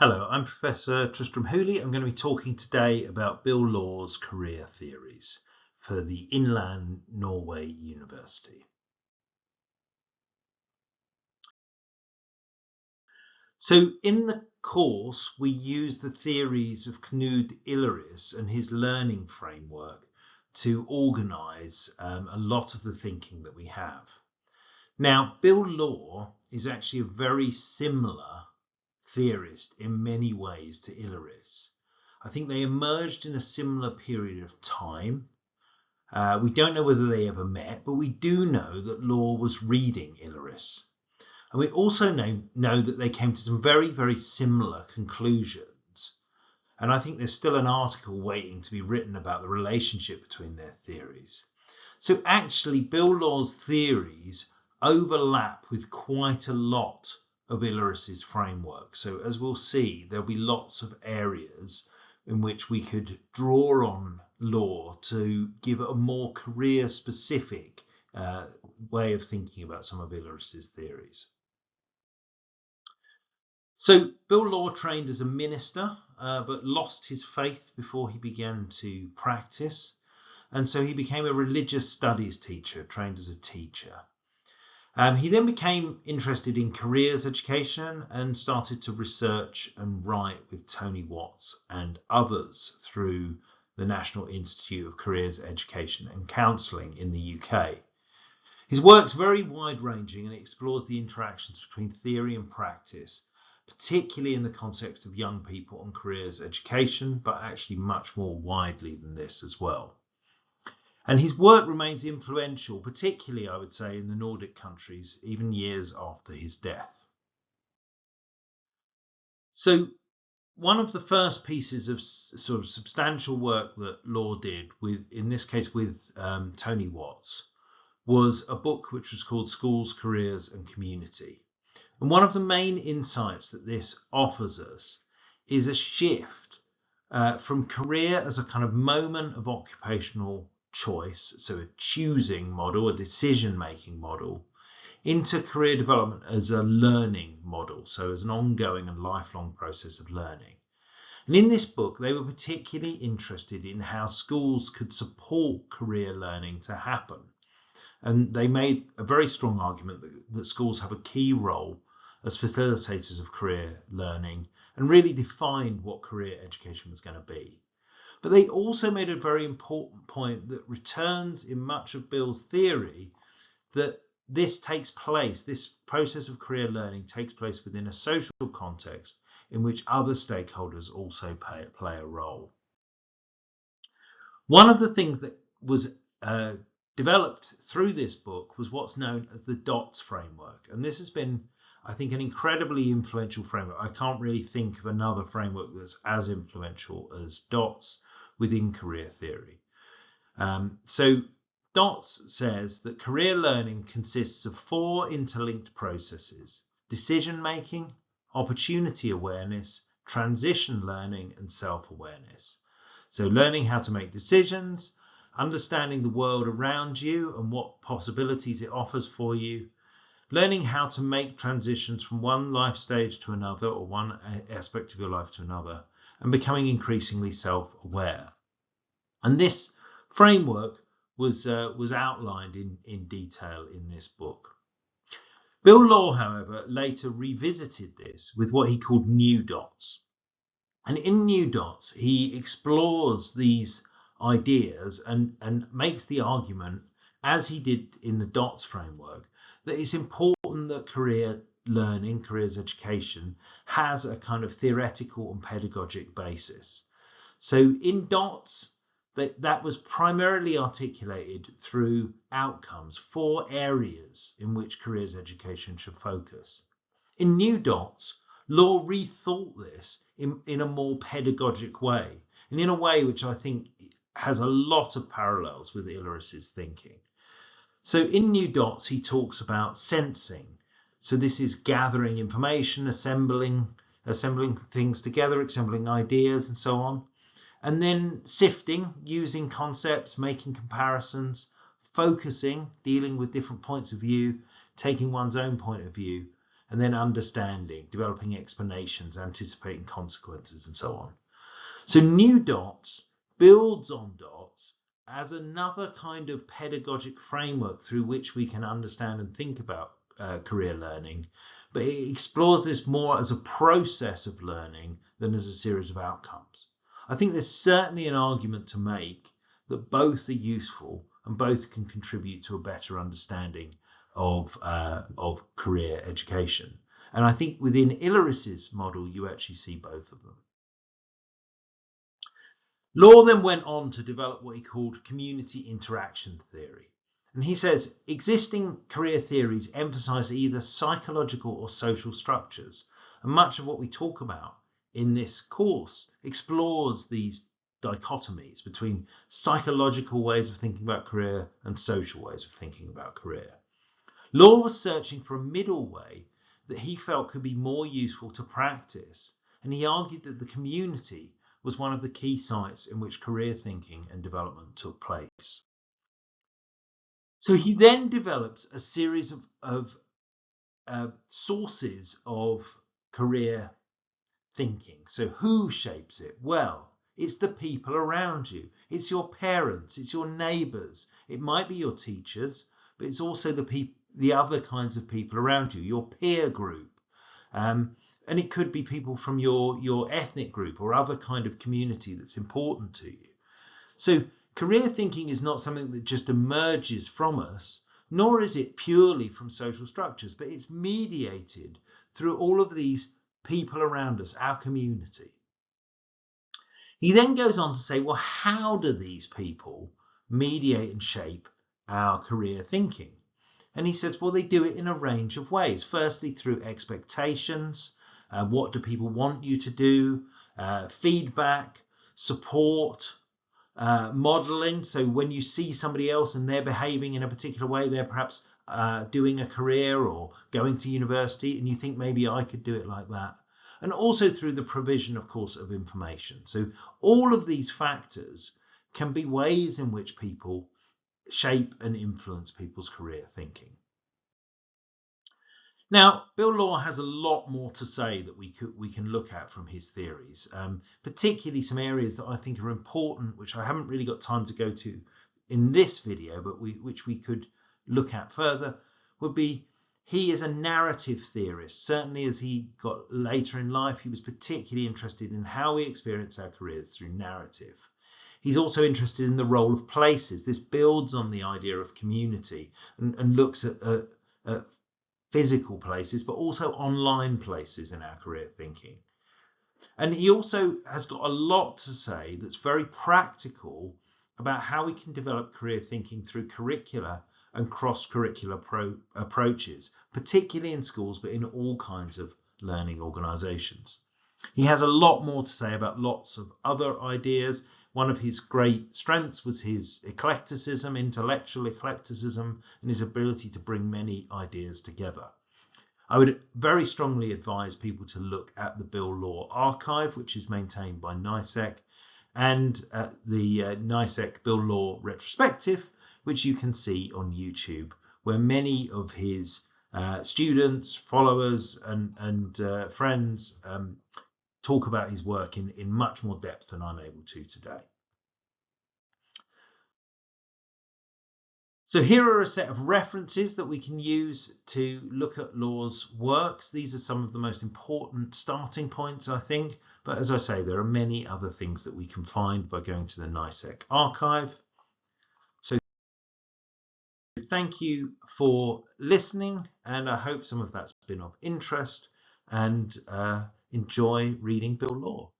Hello, I'm Professor Tristram Hooley. I'm going to be talking today about Bill Law's career theories for the Inland Norway University. So in the course, we use the theories of Knud Illeris and his learning framework to organise a lot of the thinking that we have. Now, Bill Law is actually a very similar theorist in many ways to Illeris. I think they emerged in a similar period of time. We don't know whether they ever met, but we do know that Law was reading Illeris. And we also know that they came to some very, very similar conclusions. And I think there's still an article waiting to be written about the relationship between their theories. So actually, Bill Law's theories overlap with quite a lot of Illeris's framework. So as we'll see, there'll be lots of areas in which we could draw on Law to give a more career-specific way of thinking about some of Illeris's theories. So Bill Law trained as a minister, but lost his faith before he began to practice. And so he became a religious studies teacher, trained as a teacher. He then became interested in careers education and started to research and write with Tony Watts and others through the National Institute of Careers Education and Counselling in the UK. His work's very wide-ranging and explores the interactions between theory and practice, particularly in the context of young people and careers education, but actually much more widely than this as well. And his work remains influential, particularly, I would say, in the Nordic countries, even years after his death. So one of the first pieces of sort of substantial work that Law did, in this case with Tony Watts, was a book which was called Schools, Careers and Community. And one of the main insights that this offers us is a shift from career as a kind of moment of occupational choice, so a choosing model, a decision-making model, into career development as a learning model, so as an ongoing and lifelong process of learning. And in this book, they were particularly interested in how schools could support career learning to happen. And they made a very strong argument that schools have a key role as facilitators of career learning and really defined what career education was going to be. But they also made a very important point that returns in much of Bill's theory that this process of career learning takes place within a social context in which other stakeholders also play a role. One of the things that was developed through this book was what's known as the DOTS framework. And this has been, I think, an incredibly influential framework. I can't really think of another framework that's as influential as DOTS within career theory. So DOTS says that career learning consists of 4 interlinked processes: decision-making, opportunity awareness, transition learning, and self-awareness. So learning how to make decisions, understanding the world around you and what possibilities it offers for you, learning how to make transitions from one life stage to another or one aspect of your life to another, and becoming increasingly self-aware. And this framework was outlined in detail in this book. Bill Law, however, later revisited this with what he called New Dots. And in New Dots, he explores these ideas and makes the argument, as he did in the DOTS framework, that it's important that career learning, careers education, has a kind of theoretical and pedagogic basis. So in DOTS, that was primarily articulated through outcomes, 4 areas in which careers education should focus. In New Dots, Law rethought this in a more pedagogic way, and in a way which I think has a lot of parallels with Illeris's thinking. So in New Dots, he talks about sensing. So this is gathering information, assembling things together, assembling ideas and so on. And then sifting, using concepts, making comparisons, focusing, dealing with different points of view, taking one's own point of view, and then understanding, developing explanations, anticipating consequences, and so on. So New Dots builds on Dots as another kind of pedagogic framework through which we can understand and think about career learning, but it explores this more as a process of learning than as a series of outcomes. I think there's certainly an argument to make that both are useful and both can contribute to a better understanding of career education. And I think within Illaris's model, you actually see both of them. Law then went on to develop what he called community interaction theory. And he says existing career theories emphasize either psychological or social structures. And much of what we talk about in this course explores these dichotomies between psychological ways of thinking about career and social ways of thinking about career. Law was searching for a middle way that he felt could be more useful to practice, and he argued that the community was one of the key sites in which career thinking and development took place. So he then develops a series of sources of career thinking. So who shapes it? Well, it's the people around you. It's your parents, it's your neighbours. It might be your teachers, but it's also the other kinds of people around you, your peer group. And it could be people from your ethnic group or other kind of community that's important to you. So career thinking is not something that just emerges from us, nor is it purely from social structures, but it's mediated through all of these people around us, our community. He then goes on to say, well, how do these people mediate and shape our career thinking? And he says, well, they do it in a range of ways. Firstly, through expectations. What do people want you to do? Feedback, support, modeling. So when you see somebody else and they're behaving in a particular way, they're perhaps doing a career or going to university, and you think maybe I could do it like that. And also through the provision, of course, of information. So all of these factors can be ways in which people shape and influence people's career thinking. Now, Bill Law has a lot more to say that we can look at from his theories, particularly some areas that I think are important, which I haven't really got time to go to in this video, but which we could look at further, would be he is a narrative theorist. Certainly as he got later in life, he was particularly interested in how we experience our careers through narrative. He's also interested in the role of places. This builds on the idea of community and looks at physical places, but also online places in our career thinking. And he also has got a lot to say that's very practical about how we can develop career thinking through curricula and cross-curricular approaches, particularly in schools, but in all kinds of learning organisations. He has a lot more to say about lots of other ideas. One of his great strengths was his eclecticism, intellectual eclecticism, and his ability to bring many ideas together. I would very strongly advise people to look at the Bill Law archive, which is maintained by NISEC, and the NISEC Bill Law retrospective, which you can see on YouTube, where many of his students, followers, and friends talk about his work in much more depth than I'm able to today. So here are a set of references that we can use to look at Law's works. These are some of the most important starting points, I think. But as I say, there are many other things that we can find by going to the NISEC archive. So thank you for listening, and I hope some of that's been of interest, and enjoy reading Bill Law.